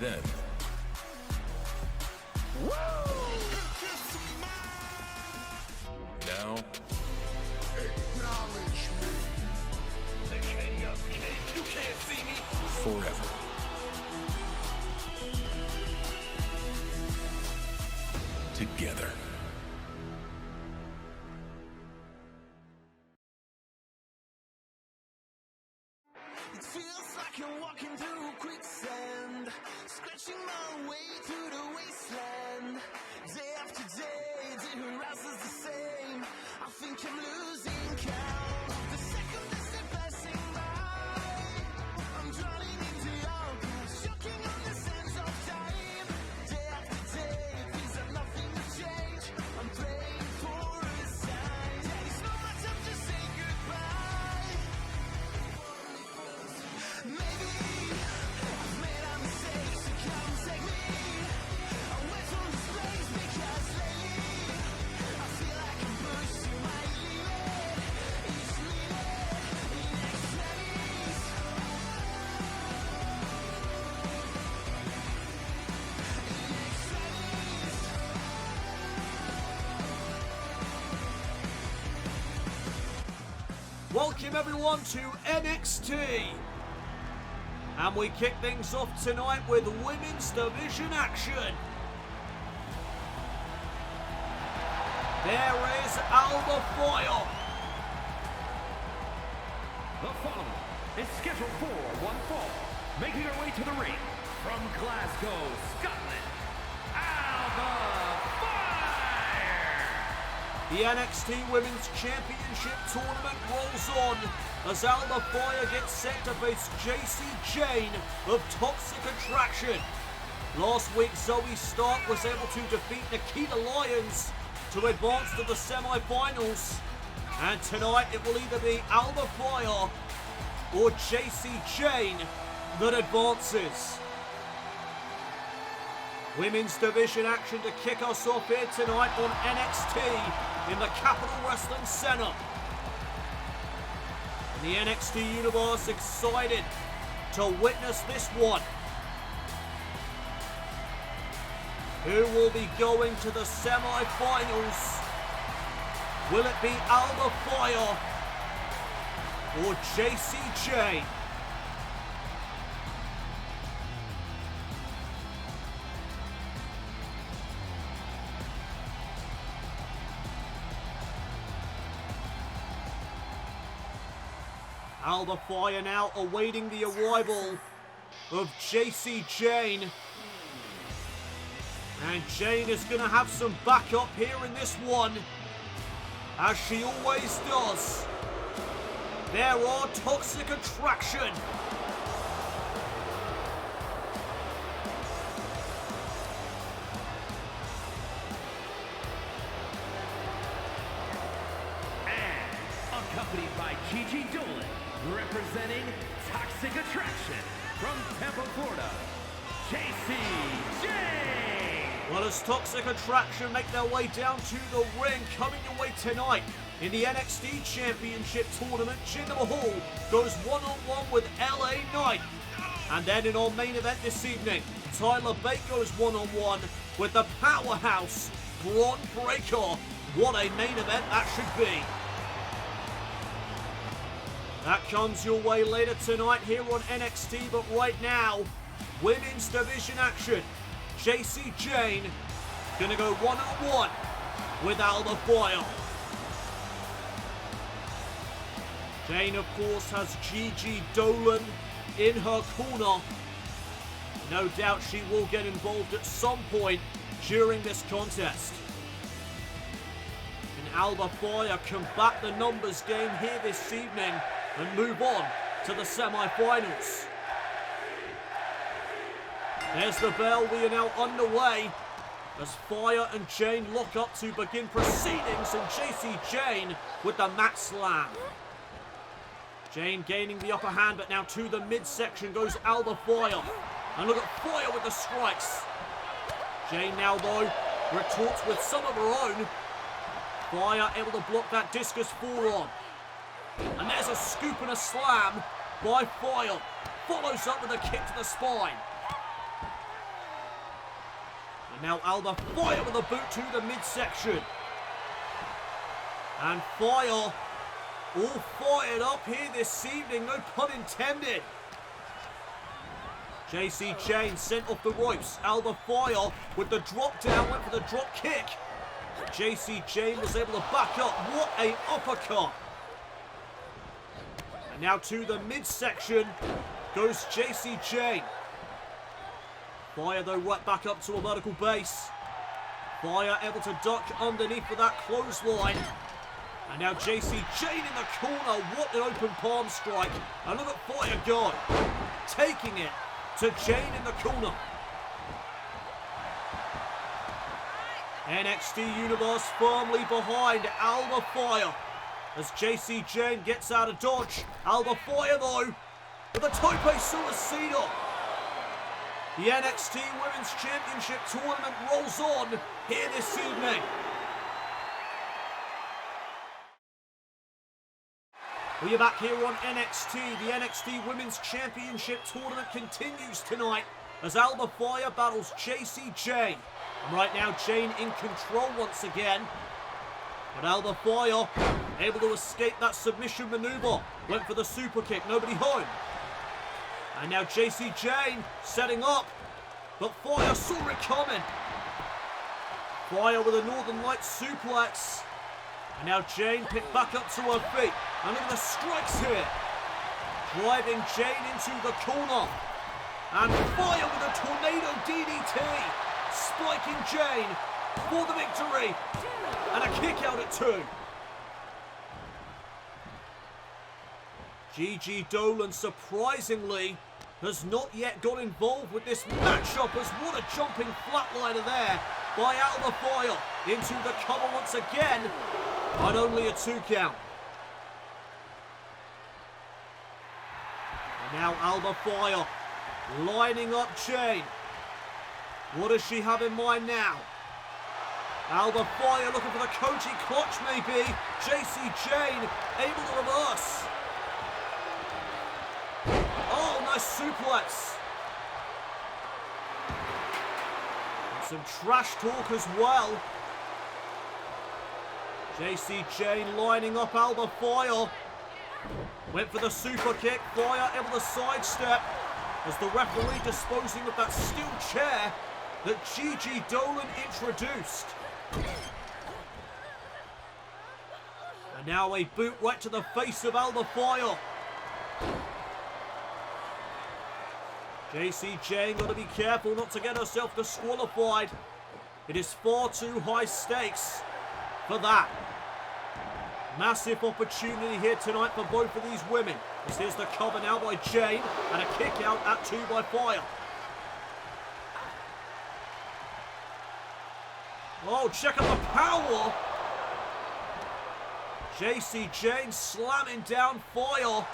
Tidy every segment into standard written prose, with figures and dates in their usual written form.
Then, now, Acknowledge me. The king of kings. You can't see me. forever. Together. It feels like I'm walking through quicksand, scratching my way through the wasteland. Day after day, the horizon's the same. I think I'm losing count. The seconds they're passing by, I'm drowning into your grasp, choking on the sands of time. Day after day, things have nothing to change. I'm praying for a sign. There is no more time to say goodbye. Maybe I've made a mistake, so come take me away from this place, because lately I feel like I'm pushed to my limit. Each minute in extremis. Welcome everyone to NXT. And we kick things off tonight with women's division action. There is Alba Fyre. The following is scheduled for one fall, making her way to the ring from Glasgow, Scotland, Alba Fyre! The NXT Women's Championship tournament rolls on as Alba Fyre gets set to face Jacy Jayne of Toxic Attraction. Last week, Zoe Stark was able to defeat Nikita Lyons to advance to the semi-finals. And tonight it will either be Alba Fyre or Jacy Jayne that advances. Women's division action to kick us off here tonight on NXT in the Capital Wrestling Center. And the NXT Universe excited to witness this one. Who will be going to the semi-finals? Will it be Alba Fyre or Jacy Jayne? Alba Fyre now awaiting the arrival of Jacy Jayne. And Jayne is going to have some backup here in this one, as she always does. There are Toxic Attraction. And accompanied by Gigi Dolan, representing Toxic Attraction from Tampa, Florida, Jacy Jayne. Well, as Toxic Attraction make their way down to the ring, coming your way tonight in the NXT Championship Tournament, Jinder Mahal goes one-on-one with LA Knight. And then in our main event this evening, Tyler Bate goes one-on-one with the powerhouse Bron Breakker. What a main event that should be. That comes your way later tonight here on NXT, but right now, women's division action. Jacy Jayne gonna go one-on-one with Alba Fyre. Jayne, of course, has Gigi Dolan in her corner. No doubt she will get involved at some point during this contest. And Alba Fyre can back the numbers game here this evening and move on to the semi-finals. There's the bell. We are now underway as Fyre and Jayne lock up to begin proceedings, and Jacy Jayne with the mat slam. Jayne gaining the upper hand, but now to the midsection goes Alba Fyre. And look at Fyre with the strikes. Jayne now, though, retorts with some of her own. Fyre able to block that discus forearm. And there's a scoop and a slam by Fyre. Follows up with a kick to the spine. And now Alba Fyre with a boot to the midsection. And Fyre all fired up here this evening, no pun intended. Jacy Jayne sent off the ropes. Alba Fyre with the drop down, went for the drop kick. Jacy Jayne was able to back up. What a uppercut. And now to the midsection goes Jacy Jayne. Fyre though right back up to a vertical base. Fyre able to duck underneath for that clothesline. And now Jacy Jayne in the corner. What an open palm strike. And look at Fyre go. Taking it to Jayne in the corner. NXT Universe firmly behind Alba Fyre as Jacy Jayne gets out of dodge. Alba Fyre though with a tope suicida. The NXT Women's Championship tournament rolls on here this evening. We are back here on NXT. The NXT Women's Championship tournament continues tonight as Alba Fyre battles Jacy Jayne. And right now, Jayne in control once again. But Alba Fyre able to escape that submission maneuver. Went for the super kick, nobody home. And now Jacy Jayne setting up. But Fyre saw it coming. Fyre with a Northern Lights suplex. And now Jayne picked back up to her feet. And look at the strikes here. Driving Jayne into the corner. And Fyre with a tornado DDT. Spiking Jayne for the victory. And a kick out at 2. Gigi Dolan surprisingly has not yet got involved with this matchup as what a jumping flatliner there by Alba Fyre into the cover once again. And only a 2 count. And now Alba Fyre lining up Jayne. What does she have in mind now? Alba Fyre looking for the Koji clutch maybe. Jacy Jayne able to reverse. Oh, nice suplex. And some trash talk as well. Jacy Jayne lining up Alba Fyre. Went for the super kick. Fyre able to sidestep as the referee disposing of that steel chair that Gigi Dolan introduced. And now a boot right to the face of Alba Fyre. Jacy Jayne got to be careful not to get herself disqualified. It is far too high stakes for that. Massive opportunity here tonight for both of these women. As here's the cover now by Jayne and a kick out at 2 by Fyre. Oh, check out the power. Jacy Jayne slamming down Fyre.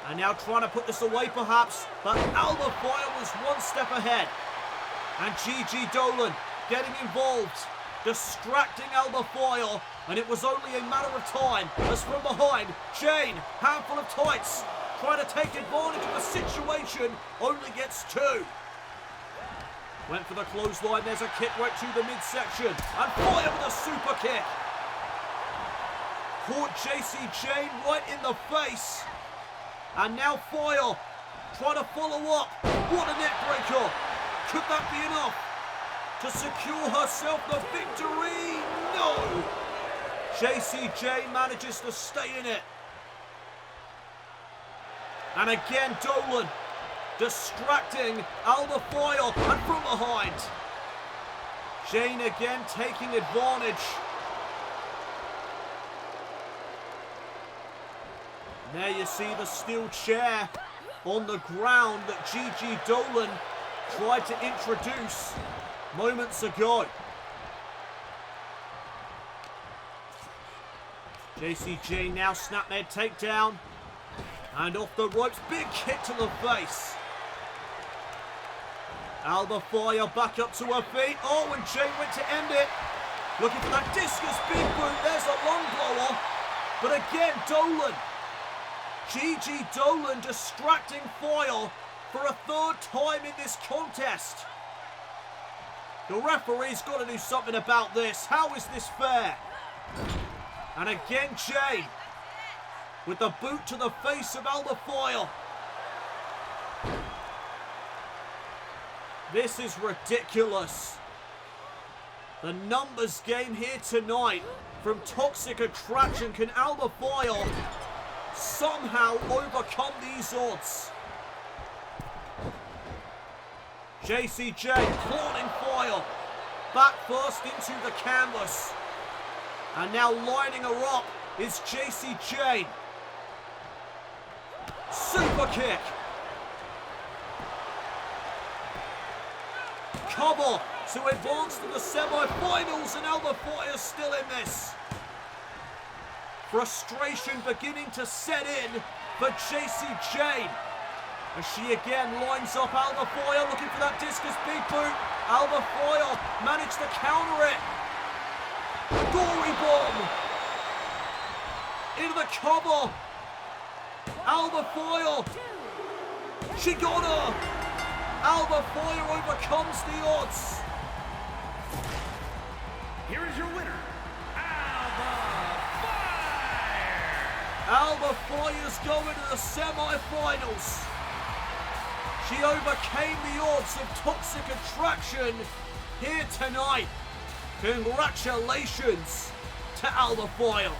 And now trying to put this away perhaps. But Alba Fyre was one step ahead. And Gigi Dolan getting involved. Distracting Alba Fyre. And it was only a matter of time as from behind, Jayne, handful of tights, trying to take advantage of the situation, only gets 2. Went for the clothesline, there's a kick right to the midsection, and Fyre with a super kick. Caught Jacy Jayne right in the face. And now Fyre trying to follow up. What a neck breaker. Could that be enough to secure herself the victory? No. Jacy Jayne manages to stay in it. And again Dolan distracting Alba Fyre and from behind. Jayne again taking advantage. And there you see the steel chair on the ground that Gigi Dolan tried to introduce moments ago. Jacy Jayne now snapmare takedown. And off the ropes, big kick to the face. Alba Fyre back up to her feet. Oh, and Jayne went to end it. Looking for that discus big boot. There's a long blower. But again, Dolan. Gigi Dolan distracting Fyre for a 3rd time in this contest. The referee's got to do something about this. How is this fair? And again, Jayne with the boot to the face of Alba Fyre. This is ridiculous. The numbers game here tonight from Toxic Attraction. Can Alba Fyre somehow overcome these odds? Jacy Jayne clawing Fyre back first into the canvas. And now lining her up is Jacy Jayne. Super kick. Cover to advance to the semi-finals, and Alba Fyre still in this. Frustration beginning to set in for Jacy Jayne. As she again lines up Alba Fyre looking for that discus big boot. Alba Fyre managed to counter it. Gory bomb. Into the cover. Alba Fyre. She got her. Alba Fyre overcomes the odds. Here is your winner, Alba Fyre. Alba Fyre's going to the semi-finals. She overcame the odds of Toxic Attraction here tonight. Congratulations to Alba Fyre.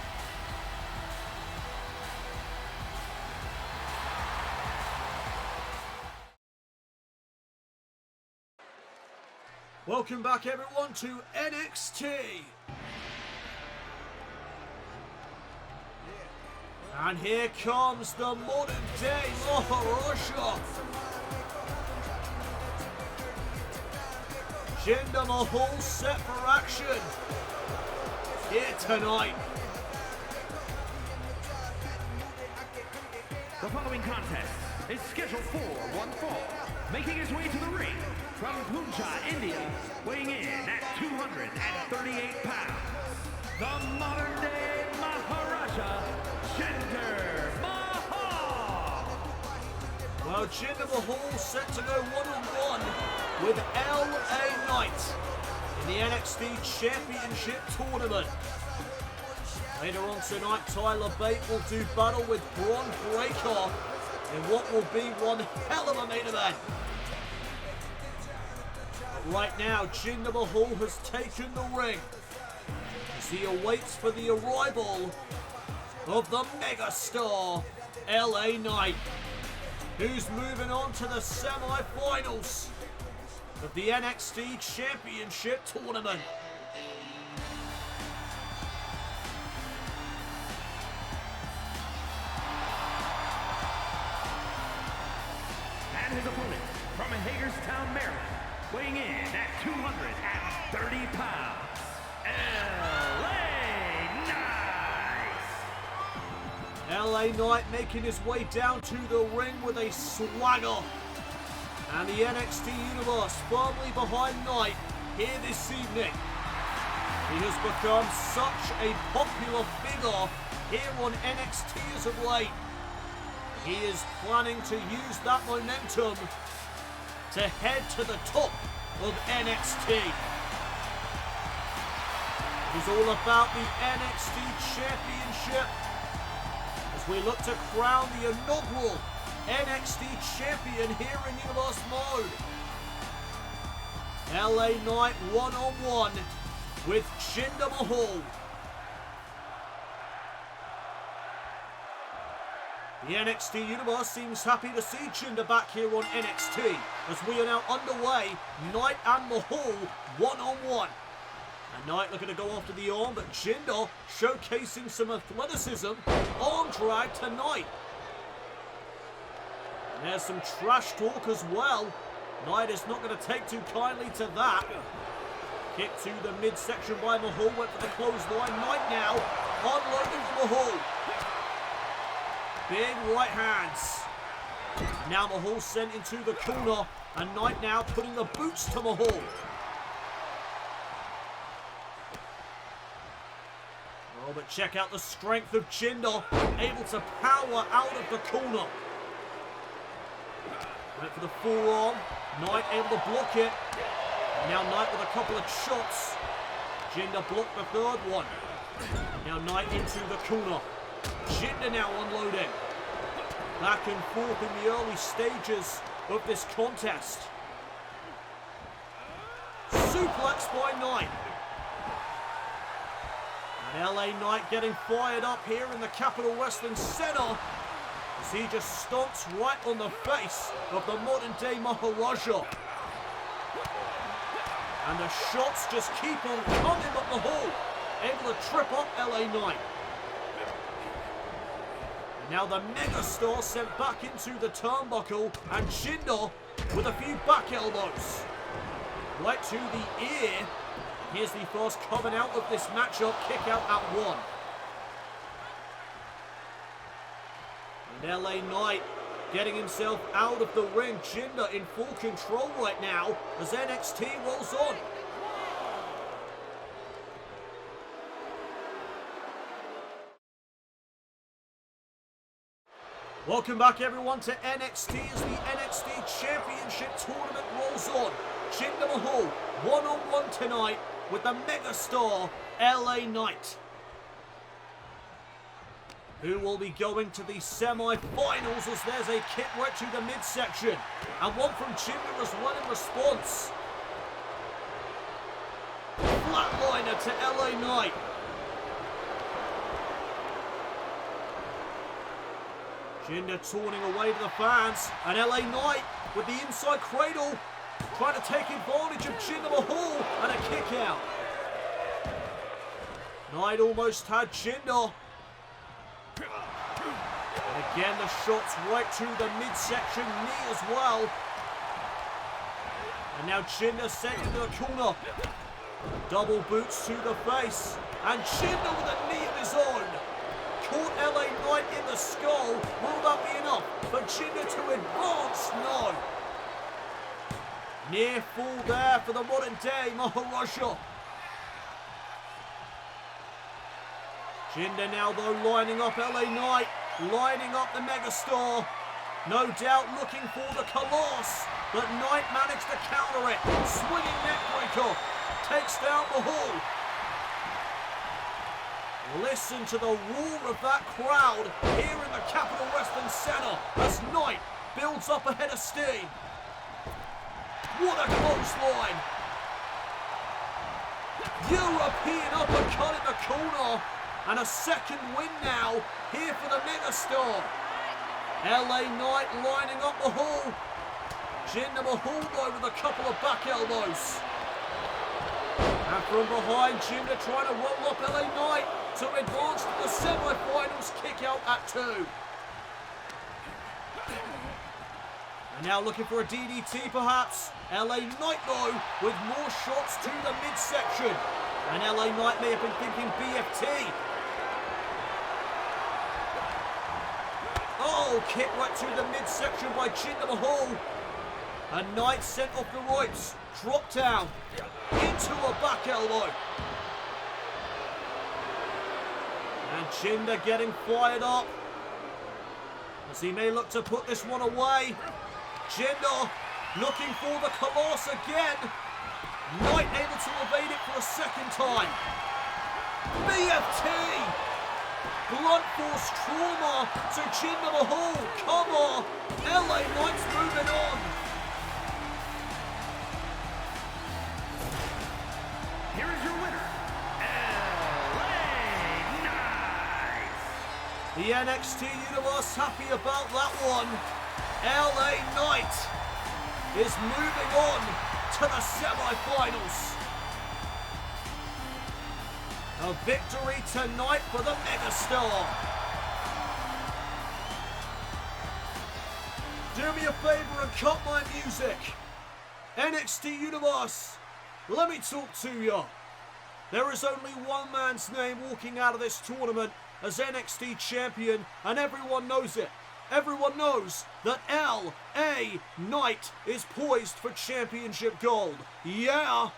Welcome back everyone to NXT. And here comes the modern day Maharaja. Jinder Mahal set for action here tonight. The following contest is scheduled for one fall. Making his way to the ring from Punjab, India, weighing in at 238 pounds, the modern day Maharaja, Jinder Mahal. Well, Jinder Mahal set to go one-on-one with LA Knight in the NXT Championship tournament. Later on tonight, Tyler Bate will do battle with Bron Breakker in what will be one hell of a main event. But right now, Jinder Mahal has taken the ring as he awaits for the arrival of the megastar LA Knight, who's moving on to the semi-finals of the NXT Championship tournament. And his opponent from Hagerstown, Maryland, weighing in at 230 pounds, LA Knight. LA Knight making his way down to the ring with a swagger. And the NXT Universe firmly behind Knight here this evening. He has become such a popular figure here on NXT as of late. He is planning to use that momentum to head to the top of NXT. It is all about the NXT Championship as we look to crown the inaugural NXT Champion here in Universe Mode. LA Knight one-on-one with Jinder Mahal. The NXT Universe seems happy to see Jinder back here on NXT as we are now underway, Knight and Mahal one-on-one. And Knight looking to go after the arm, but Jinder showcasing some athleticism. Arm drag to Knight. And there's some trash talk as well. Knight is not going to take too kindly to that. Kick to the midsection by Mahal, went for the clothesline. Knight now unloading Mahal. Big right hands. Now Mahal sent into the corner, and Knight now putting the boots to Mahal. Oh, but check out the strength of Jinder, able to power out of the corner. Went for the forearm. Knight able to block it. Now Knight with a couple of shots. Jinder blocked the third one. Now Knight into the corner. Jinder now unloading. Back and forth in the early stages of this contest. Suplex by Knight. And LA Knight getting fired up here in the Capital Wrestling Center as he just stomps right on the face of the modern day Maharaja. And the shots just keep on coming up the hall, able to trip up LA Knight. And now the megastar sent back into the turnbuckle, and Jinder with a few back elbows. Right to the ear. Here's the first coming out of this matchup, kick out at 1. And LA Knight getting himself out of the ring. Jinder in full control right now as NXT rolls on. Welcome back everyone to NXT as the NXT Championship Tournament rolls on. Jinder Mahal one-on-one tonight with the megastar LA Knight, who will be going to the semi-finals as there's a kick right to the midsection. And one from Jinder as well in response. Flatliner to LA Knight. Jinder taunting away to the fans. And LA Knight with the inside cradle, trying to take advantage of Jinder Mahal, and a kick out. Knight almost had Jinder. And again, the shots right to the midsection knee as well. And now Jinder sent into the corner. Double boots to the face. And Jinder with a knee of his own. Caught LA Knight in the skull. Will that be enough for Jinder to advance? No. Near fall there for the modern day Maharaja. Jinder now though lining up LA Knight, lining up the megastar. No doubt looking for the Colossus, but Knight managed to counter it. Swinging neckbreaker, takes down Mahal. Listen to the roar of that crowd here in the Capital Wrestling Center as Knight builds up a head of steam. What a clothesline! European uppercut in the corner, and a second win now here for the megastar. LA Knight lining up Mahal. Jinder Mahal though with a couple of back elbows. And from behind, Jinder trying to roll up LA Knight to advance to the semi-finals, kick out at 2. And now looking for a DDT perhaps. LA Knight though with more shots to the midsection. And LA Knight may have been thinking BFT. Oh, kick right to the midsection by Jinder Mahal. And Knight sent off the ropes. Drop down into a back elbow. And Jinder getting fired up as he may look to put this one away. Jinder looking for the Colossus again. Knight able to evade it for a second time. BFT! Blunt force trauma to Jinder Mahal. Come on! LA Knight's moving on. Here is your winner, LA Knight. The NXT Universe happy about that one. LA Knight is moving on to the semi-finals. A victory tonight for the megastar. Do me a favor and cut my music. NXT Universe, let me talk to you. There is only one man's name walking out of this tournament as NXT champion, and everyone knows it. Everyone knows that LA Knight is poised for championship gold. Yeah!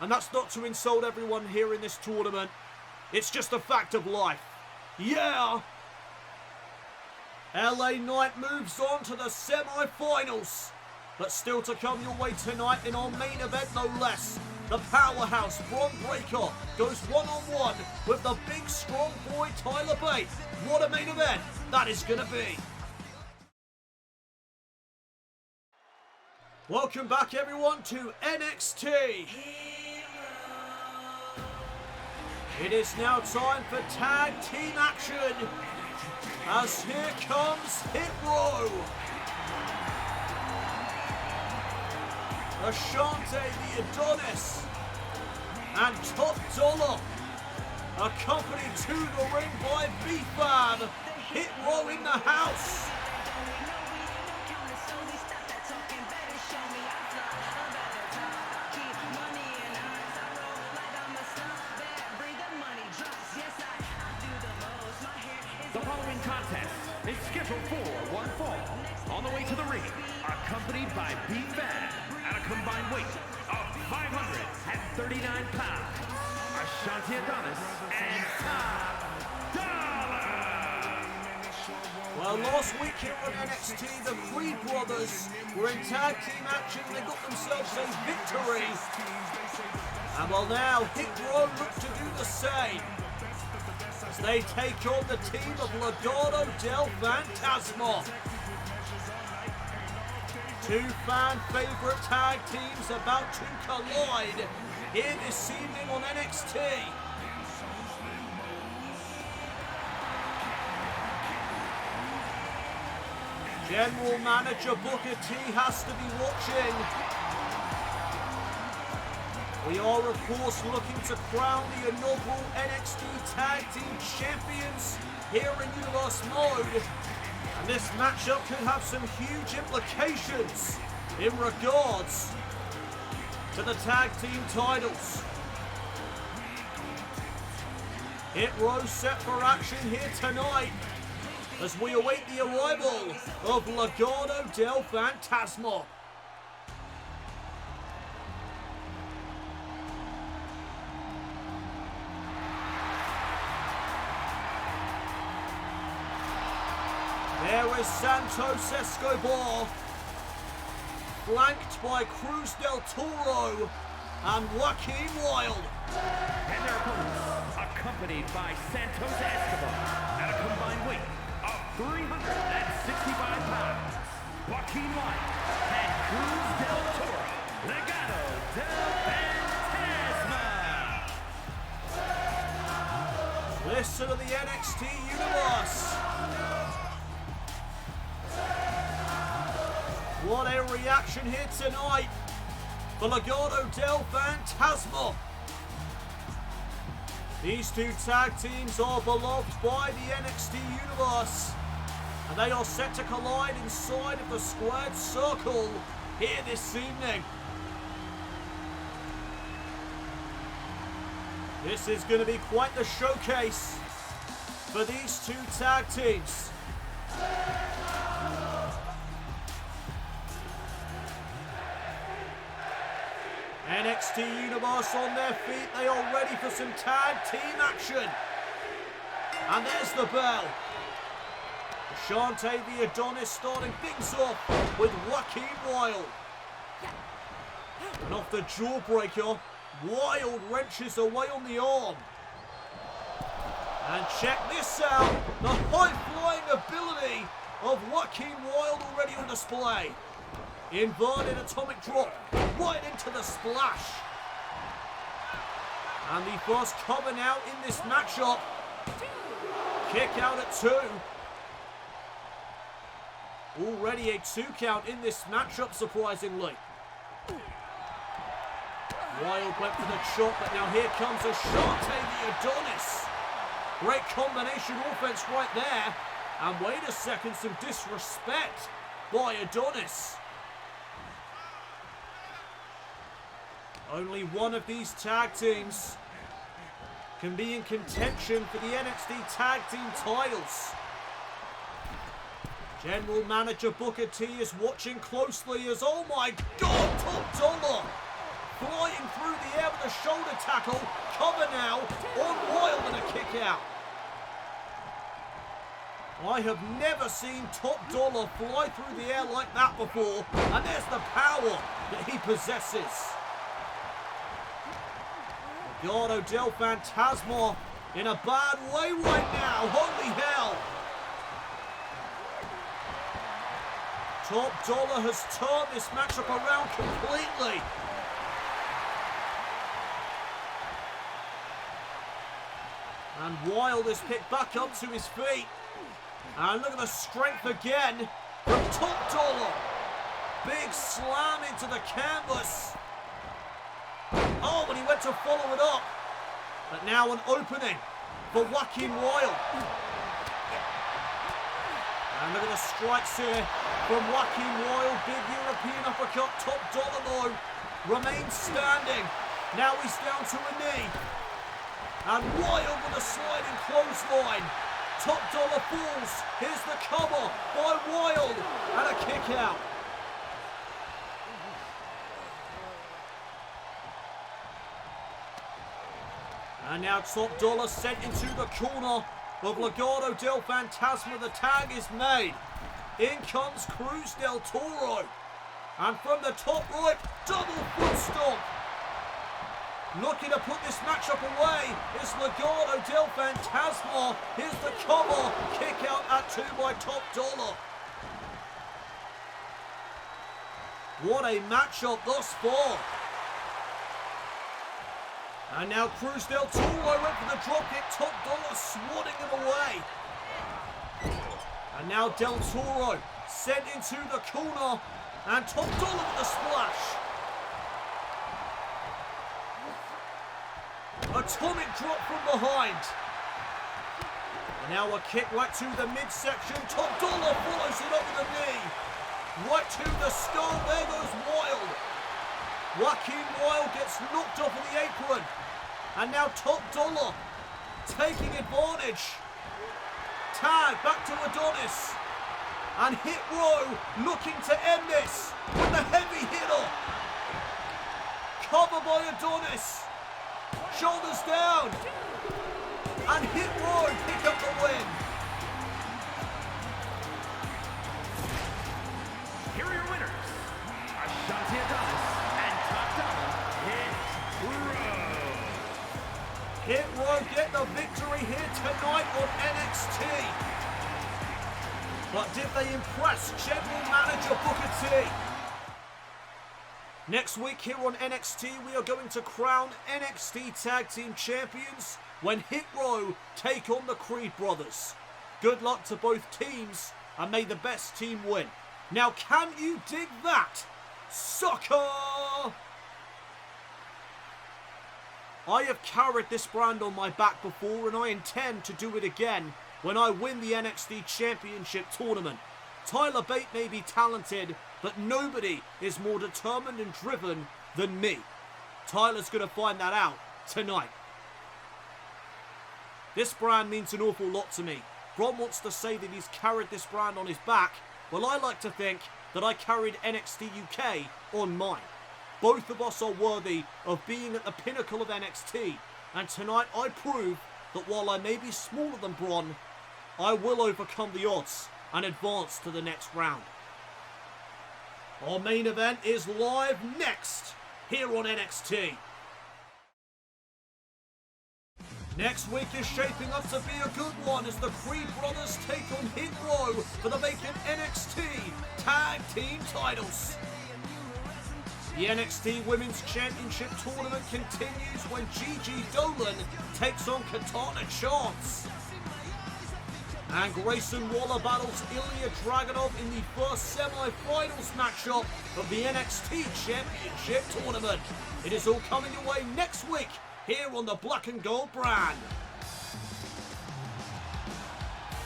And that's not to insult everyone here in this tournament. It's just a fact of life. Yeah! LA Knight moves on to the semi-finals. But still to come your way tonight in our main event, no less. The powerhouse Bron Breakker goes one-on-one with the big strong boy Tyler Bate. What a main event that is going to be. Welcome back everyone to NXT. It is now time for tag team action. As here comes Hit Row. Ashante the Adonis and Top Dollar, accompanied to the ring by B-Fab. Hit Row in the house. The following contest is scheduled for one fall. On the way to the ring, accompanied by B-Fab at a combined weight of 539 pounds, Ashante Adonis and Top Dollar. Well, last week here on NXT, the Creed brothers were in tag team action. They got themselves a victory. And well, now Hit Row look to do the same as they take on the team of Legado del Fantasma. Two fan favorite tag teams about to collide here this evening on NXT. General Manager Booker T has to be watching. We are, of course, looking to crown the inaugural NXT Tag Team Champions here in Universe Mode. And this matchup could have some huge implications in regards to the tag team titles. Hit Row set for action here tonight as we await the arrival of Legado del Fantasma. There is Santos Escobar, flanked by Cruz del Toro and Joaquin Wilde. And their opponents, accompanied by Santos Escobar at a combined weight of 365 pounds, Joaquin Wilde and Cruz del Toro, Legado del Fantasma. Listen to the NXT universe. What a reaction here tonight for Legado del Fantasma. These two tag teams are beloved by the NXT universe, and they are set to collide inside of the squared circle here this evening. This is going to be quite the showcase for these two tag teams. NXT Universe on their feet. They are ready for some tag team action. And there's the bell. Ashante the Adonis starting things off with Joaquin Wilde. And off the jawbreaker, Wilde wrenches away on the arm. And check this out, the high-flying ability of Joaquin Wilde already on display. Inverted atomic drop right into the splash. And the first coming out in this matchup. Kick out at 2. Already a 2 count in this matchup, surprisingly. Wilde went for the chop, but now here comes Ashante the Adonis. Great combination offense right there. And wait a second, some disrespect by Adonis. Only one of these tag teams can be in contention for the NXT Tag Team titles. General Manager Booker T is watching closely as, oh my God, Top Dollar flying through the air with a shoulder tackle. Cover now on Wilde and a kick out. I have never seen Top Dollar fly through the air like that before, and there's the power that he possesses. Legado del Fantasma in a bad way right now, holy hell. Top Dollar has turned this matchup around completely. And Wilde is picked back up to his feet. And look at the strength again from Top Dollar. Big slam into the canvas. Oh, but he went to follow it up. But now an opening for Joaquin Wilde. And look at the strikes here from Joaquin Wilde. Big European uppercut. Top Dollar though remains standing. Now he's down to a knee. And Wilde with a sliding clothesline. Top Dollar falls. Here's the cover by Wilde. And a kick out. And now Top Dollar sent into the corner of Legado del Fantasma. The tag is made. In comes Cruz del Toro. And from the top right, double foot stomp. Looking to put this matchup away is Legado del Fantasma. Here's the cover. Kick out at 2 by Top Dollar. What a matchup thus far. And now Cruz del Toro went for the dropkick. Top Dollar swatting it away. And now Del Toro sent into the corner. And Top Dollar with the splash. Atomic drop from behind. And now a kick right to the midsection. Top Dollar follows it up with a knee. Right to the skull. There goes Wilde. Joaquin Wilde gets knocked off of the apron. And now Top Dollar taking advantage. Tag back to Adonis. And Hit Row looking to end this with the heavy hitter. Cover by Adonis. Shoulders down. And Hit Row pick up the win. Here are your winners, Ashanti Adonis and Top Dollar, Hit Row. Hit Row get the victory here tonight on NXT. But did they impress General Manager Booker T? Next week here on NXT, we are going to crown NXT Tag Team Champions when Hit Row take on the Creed Brothers. Good luck to both teams, and may the best team win. Now, can you dig that? Sucker! I have carried this brand on my back before, and I intend to do it again when I win the NXT Championship tournament. Tyler Bate may be talented, but nobody is more determined and driven than me. Tyler's going to find that out tonight. This brand means an awful lot to me. Bron wants to say that he's carried this brand on his back. Well, I like to think that I carried NXT UK on mine. Both of us are worthy of being at the pinnacle of NXT. And tonight I prove that while I may be smaller than Bron, I will overcome the odds and advance to the next round. Our main event is live next here on NXT. Next week is shaping up to be a good one as the Creed Brothers take on Hit Row for the vacant NXT Tag Team titles. The NXT Women's Championship tournament continues when Gigi Dolan takes on Katana Chance. And Grayson Waller battles Ilya Dragunov in the first semi-finals matchup of the NXT Championship tournament. It is all coming your way next week here on the Black and Gold brand.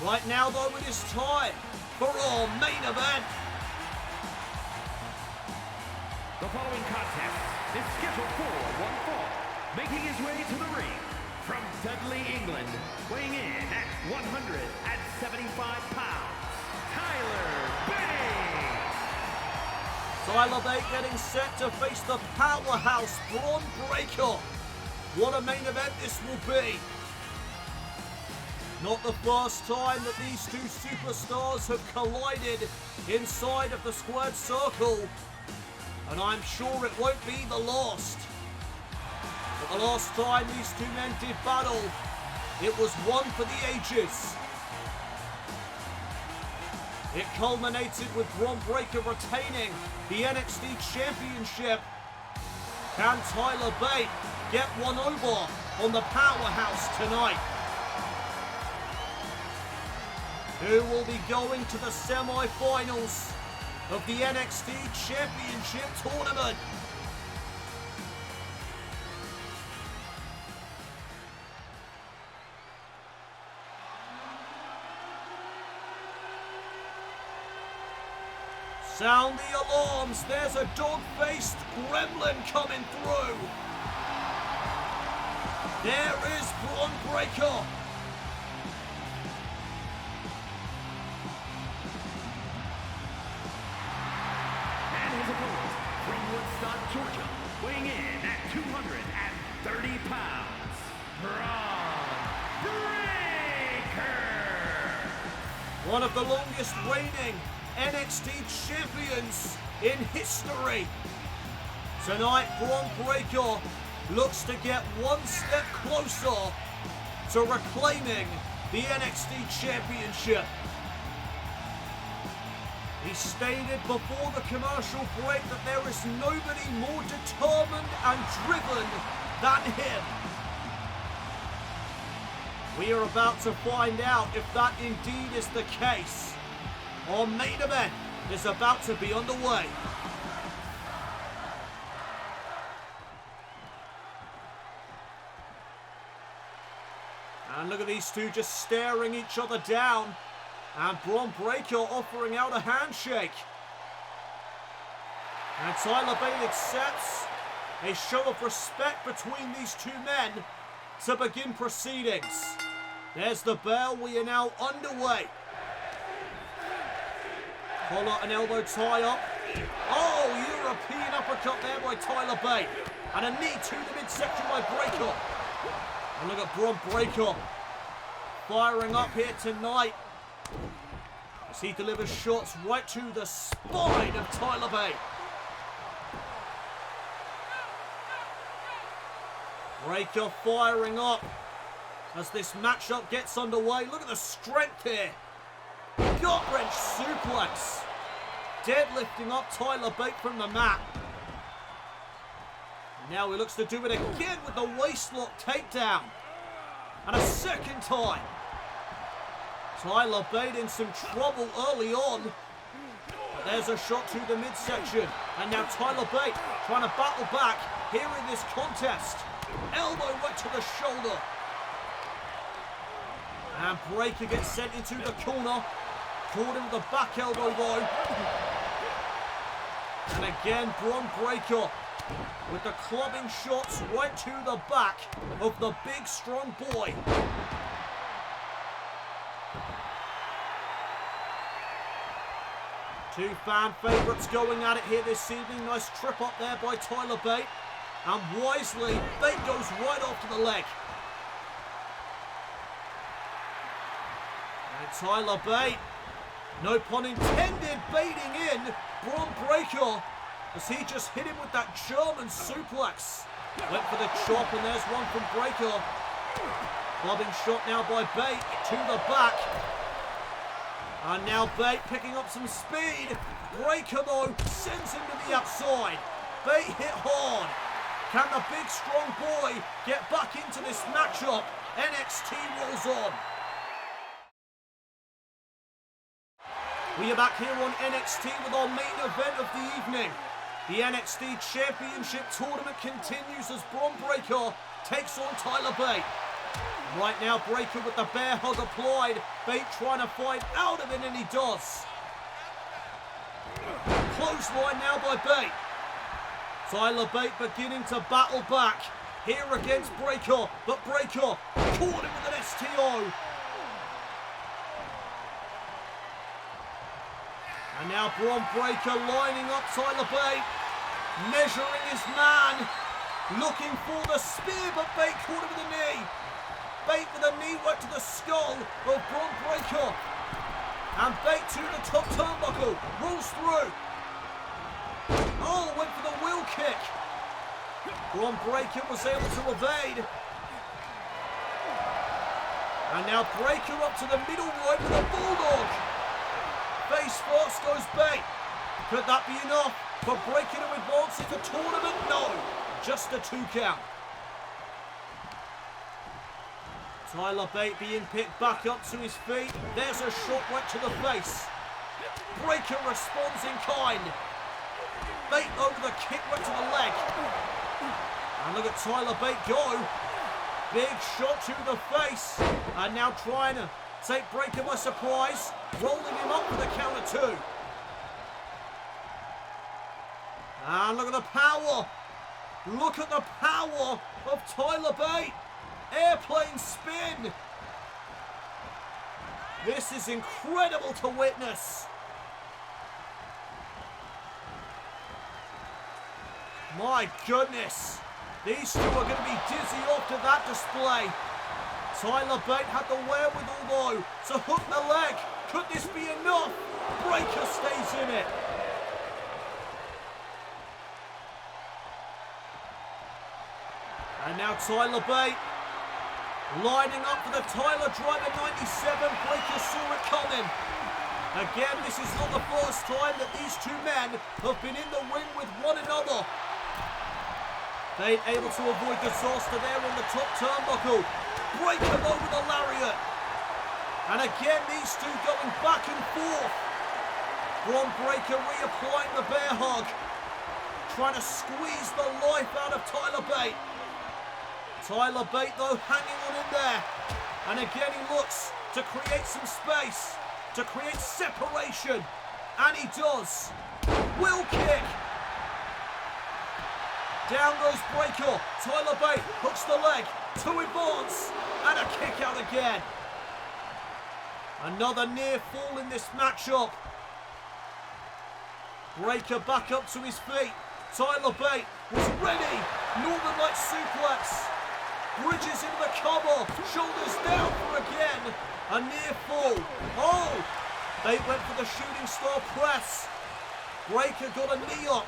Right now though, it is time for our main event. The following contest is scheduled for one fall. Making his way to the ring from Dudley, England, weighing in at 175 pounds, Tyler Bate. Tyler Bate getting set to face the powerhouse Bron Breakker. What a main event this will be. Not the first time that these two superstars have collided inside of the squared circle, and I'm sure it won't be the last. But the last time these two men did battle, it was one for the ages. It culminated with Bron Breakker retaining the NXT Championship. Can Tyler Bate get one over on the powerhouse tonight? Who will be going to the semi-finals of the NXT Championship tournament? Sound the alarms, there's a dog-faced gremlin coming through. There is Bron Breakker. And his opponent, from Woodstock, Georgia, weighing in at 230 pounds, Bron Breakker. One of the longest reigning NXT champions in history. Tonight, Bron Breakker looks to get one step closer to reclaiming the NXT Championship. He stated before the commercial break that there is nobody more determined and driven than him. We are about to find out if that indeed is the case. Our main event is about to be underway. And look at these two just staring each other down. And Bron Breakker offering out a handshake. And Tyler Bate accepts a show of respect between these two men to begin proceedings. There's the bell. We are now underway. Collar and elbow tie up. Oh, European uppercut there by Tyler Bate. And a knee to the midsection by Breakker. And look at Bron Breakker firing up here tonight as he delivers shots right to the spine of Tyler Bate. Breakker firing up as this matchup gets underway. Look at the strength here. Gut wrench suplex. Deadlifting up Tyler Bate from the mat. Now he looks to do it again with the waistlock takedown. And a second time. Tyler Bate in some trouble early on. But there's a shot to the midsection. And now Tyler Bate trying to battle back here in this contest. Elbow right to the shoulder. And Breakker gets sent into the corner. Caught him with the back elbow though. And again, Bron Breakker with the clubbing shots right to the back of the big strong boy. Two fan favourites going at it here this evening. Nice trip up there by Tyler Bate. And wisely, Bate goes right after the leg. And Tyler Bate, no pun intended, baiting in Bron Breakker as he just hit him with that German suplex. Went for the chop and there's one from Breakker. Clubbing shot now by Bate to the back. And now Bate picking up some speed. Breakker though sends him to the outside. Bate hit hard. Can the big strong boy get back into this matchup? NXT rolls on. We are back here on NXT with our main event of the evening. The NXT Championship tournament continues as Bron Breakker takes on Tyler Bate. Right now, Breakker with the bear hug applied. Bate trying to fight out of it, and he does. Clothesline now by Bate. Tyler Bate beginning to battle back here against Breakker, but Breakker caught him with an STO. And now Bron Breakker lining up Tyler Bate, measuring his man, looking for the spear, but Bate caught him with a knee. Bate with a knee right to the skull of Bron Breakker. And Bate to the top turnbuckle. Rolls through. Oh, went for the wheel kick. Bron Breakker was able to evade. And now Breakker up to the middle right with a bulldog. Face first goes Bate. Could that be enough for Breakker to advance in the tournament? No, just a 2 count. Tyler Bate being picked back up to his feet. There's a shot right to the face. Breakker responds in kind. Bate over the kick right to the leg. And look at Tyler Bate go. Big shot to the face. And now trying to take Breakker by surprise. Rolling him up for the counter 2. And look at the power. Look at the power of Tyler Bate. Airplane spin. This is incredible to witness. My goodness. These two are going to be dizzy after that display. Tyler Bate had the wherewithal though to hook the leg. Could this be enough? Breakker stays in it. And now Tyler Bate lining up for the Tyler Driver 97. Breakker saw it coming. Again, this is not the first time that these two men have been in the ring with one another. Bate able to avoid disaster there on the top turnbuckle. Breakker over the lariat. And again, these two going back and forth. Bron Breakker reapplying the bear hug. Trying to squeeze the life out of Tyler Bate. Tyler Bate though hanging on in there. And again he looks to create some space. To create separation. And he does. Wheel kick. Down goes Breakker. Tyler Bate hooks the leg to advance. And a kick out again. Another near fall in this matchup. Breakker back up to his feet. Tyler Bate was ready. Northern Light suplex. Bridges into the cover. Shoulders down for again. A near fall. Oh! Bate went for the shooting star press. Breakker got a knee up.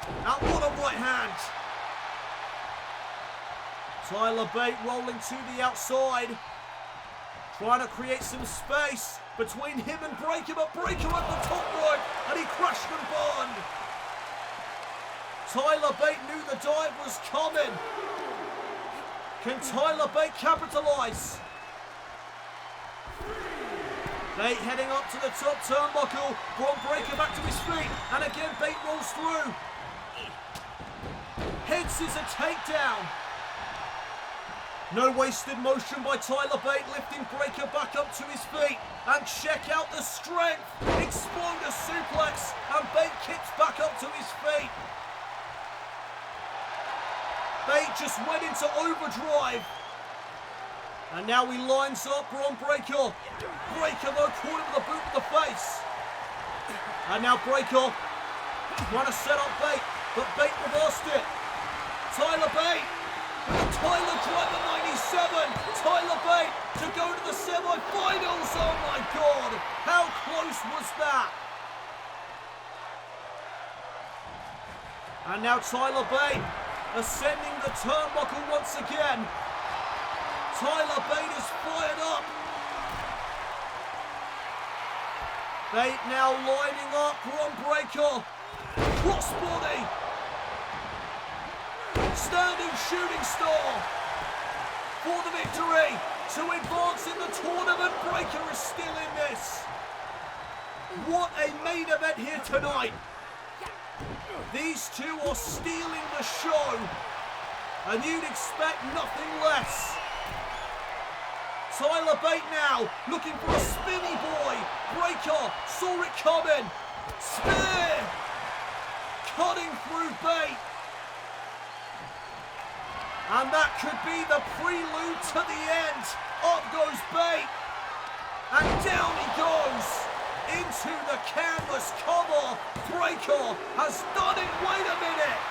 And what a right hand. Tyler Bate rolling to the outside. Trying to create some space between him and Breakker, but Breakker at the top rope and he crashed and burned. Tyler Bate knew the dive was coming. Can Tyler Bate capitalise? Bate heading up to the top turnbuckle. Bron Breakker back to his feet. And again Bate rolls through. Head scissor takedown. No wasted motion by Tyler Bate, lifting Breakker back up to his feet. And check out the strength. Exploder suplex. And Bate kicks back up to his feet. Bate just went into overdrive. And now he lines up Bron Breakker. Breakker though caught him with a boot to the face. And now Breakker trying to set up Bate, but Bate reversed it. Tyler Bate with the Tyler Driver 97. Tyler Bate to go to the semi-finals. Oh my God, how close was that? And now Tyler Bate ascending the turnbuckle once again. Tyler Bate is fired up. Bate now lining up Bron Breakker. Crossbody. Standing shooting star for the victory. To advance in the tournament. Breakker is still in this. What a main event here tonight. These two are stealing the show, and you'd expect nothing less. Tyler Bate now looking for a spinny boy. Breakker saw it coming. Spear cutting through Bate. And that could be the prelude to the end. Up goes Bate. And down he goes. Into the canvas cover. Breakker has done it. Wait a minute.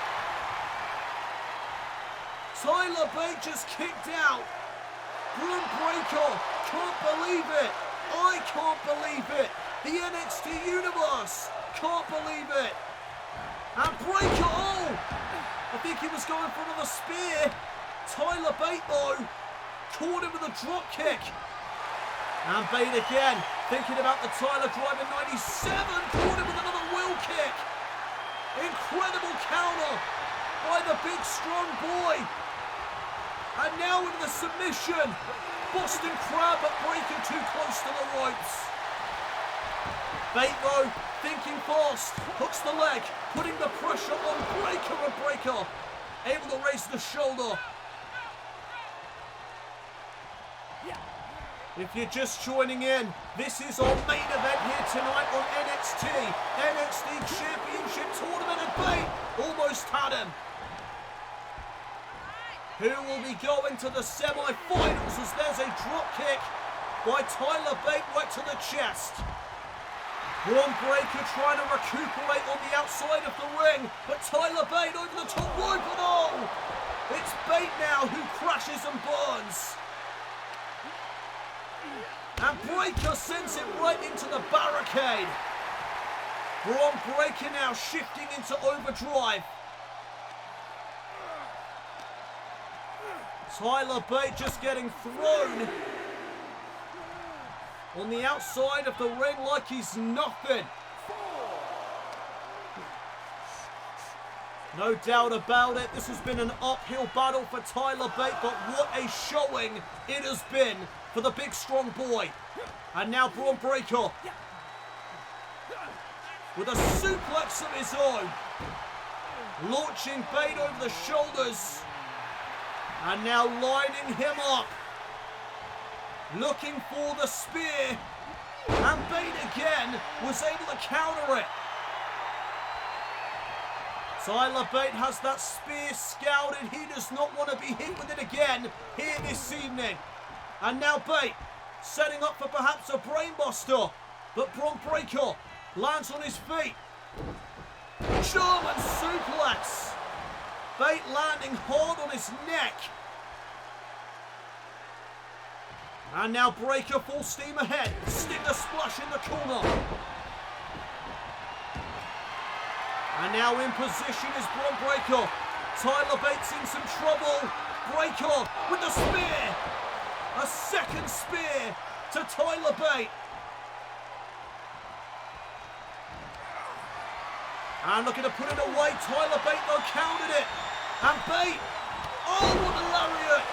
Tyler Bate just kicked out. Bron Breakker can't believe it. I can't believe it. The NXT Universe can't believe it. And Breakker, oh! I think he was going for another spear. Tyler Bate, though, caught him with a drop kick. And Bate again, thinking about the Tyler Drive in 97, caught him with another wheel kick. Incredible counter by the big, strong boy. And now into the submission. Boston Crab, but Breakker too close to the ropes. Bate, though, thinking fast, hooks the leg, putting the pressure on Breakker, and Breakker able to raise the shoulder. If you're just joining in, this is our main event here tonight on NXT Championship Tournament, and Bate almost had him. Who will be going to the semi-finals as there's a drop kick by Tyler Bate right to the chest. Bron Breakker trying to recuperate on the outside of the ring, but Tyler Bate over the top rope, and oh! It's Bate now who crashes and burns. And Breakker sends it right into the barricade. Bron Breakker now shifting into overdrive. Tyler Bate just getting thrown on the outside of the ring like he's nothing. No doubt about it, this has been an uphill battle for Tyler Bate, but what a showing it has been for the big strong boy. And now Bron Breakker with a suplex of his own, launching Bate over the shoulders, and now lining him up, looking for the spear, and Bate again was able to counter it. Tyler Bate has that spear scouted. He does not want to be hit with it again here this evening. And now Bate setting up for perhaps a brainbuster, but Bron Breakker lands on his feet. German suplex. Bate landing hard on his neck. And now Breakker full steam ahead. Stinger splash in the corner. And now in position is Bron Breakker. Tyler Bate's in some trouble. Breakker with the spear. A second spear to Tyler Bate. And looking to put it away. Tyler Bate though countered it. And Bate. Oh, what a lariat.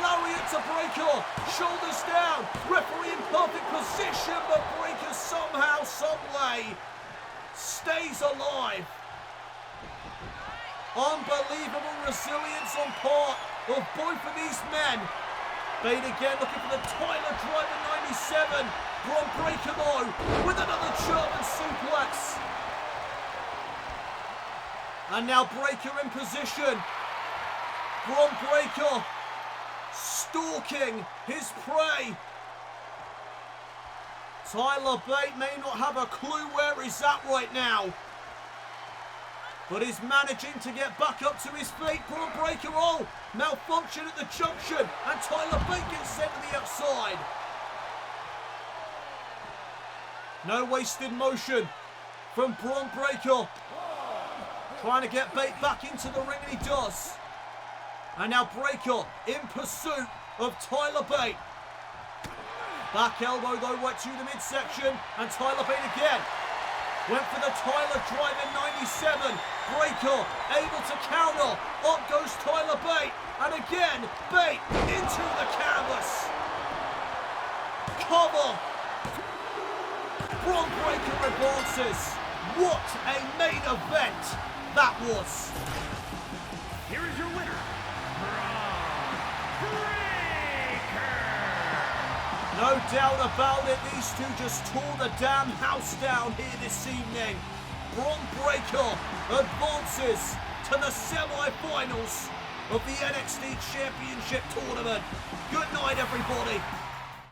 Lariat to Breakker. Shoulders down. Referee in perfect position. But Breakker somehow, some way stays alive. Unbelievable resilience on part of both of these men. Bate again looking for the Tyler Drive in 97. Bron Breakker though with another German suplex. And now Breakker in position. Bron Breakker stalking his prey. Tyler Bate may not have a clue where he's at right now, but he's managing to get back up to his feet. Bron Breakker, oh, malfunction at the junction, and Tyler Bate gets sent to the outside. No wasted motion from Bron Breakker. Trying to get Bate back into the ring, and he does. And now Breakker in pursuit of Tyler Bate. Back elbow though right to the midsection, and Tyler Bate again. Went for the Tyler Drive in 97. Breakker able to counter. Up goes Tyler Bate, and again Bate into the canvas. Cover. Bron Breakker advances. What a main event that was. Here is your winner, Bron Breakker. No doubt about it, these two just tore the damn house down here this evening. Bron Breakker advances to the semi-finals of the NXT Championship Tournament. Good night, everybody.